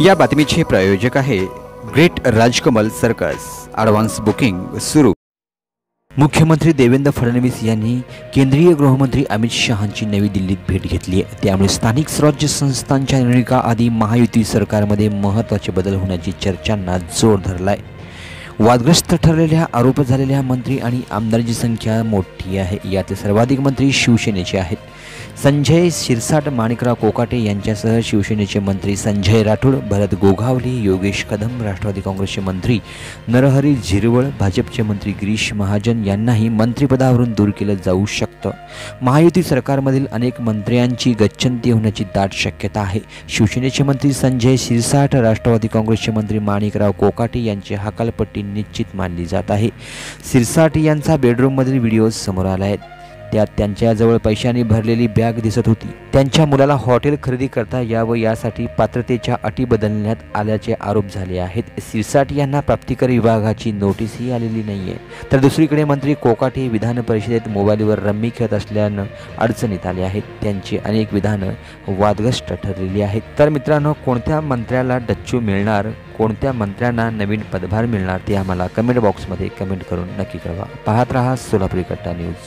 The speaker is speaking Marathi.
या बातमीचे प्रायोजक आहे great Rajkamal circus. Advance booking सुरू। मुख्यमंत्री देवेंद्र फडणवीस यांनी केंद्रीय गृहमंत्री अमित शहांची नवी दिल्लीत भेट घेतली आहे। त्यामुळे स्थानिक स्वराज्य संस्थांच्या निवडणुका आधी महायुती सरकारमध्ये महत्त्वाचे बदल होण्याची चर्चांना जोर धरला आहे। वादग्रस्त ठरलेल्या आरोप झालेल्या मंत्री आणि आमदारांची संख्या मोठी आहे। यातील सर्वाधिक मंत्री शिवसेनेचे आहेत। संजय शिरसाट, माणिकराव कोकाटे यांच्यासह शिवसेनेचे मंत्री संजय राठोड, भरत गोगावले, योगेश कदम, राष्ट्रवादी काँग्रेसचे मंत्री नरहरी झिरवळ, भाजपचे मंत्री गिरीश महाजन यांनाही मंत्रिपदावरून दूर केलं जाऊ शकतं। महायुती सरकारमधील अनेक मंत्र्यांची गच्छंती होण्याची दाट शक्यता आहे। शिवसेनेचे मंत्री संजय शिरसाट, राष्ट्रवादी काँग्रेसचे मंत्री माणिकराव कोकाटे यांची हकालपट्टी निश्चित मानली जात आहे। शिरसाट यांचा बेडरूममधील व्हिडिओ समोर आला आहे। त्यात त्यांच्याजवळ पैशांनी भरलेली बॅग दिसत होती। त्यांच्या मुलाला हॉटेल खरेदी करता यावं यासाठी पात्रतेच्या अटी बदलण्यात आल्याचे आरोप झाले आहेत। शिरसाट यांना प्राप्तिकर विभागाची नोटीसही आलेली नाहीये। तर दुसरीकडे मंत्री कोकाटे विधान परिषदेत मोबाईलवर रम्मी खेळत असल्यानं अडचणीत आले आहेत। त्यांची अनेक विधानं वादग्रस्त ठरलेली आहेत। तर मित्रांनो, कोणत्या मंत्र्याला डच्चू मिळणार, कोणत्या मंत्र्यांना नवीन पदभार मिळणार ते आम्हाला कमेंट बॉक्समध्ये कमेंट करून नक्की कळवा। पाहत रहा सोलापुरी कट्टा न्यूज।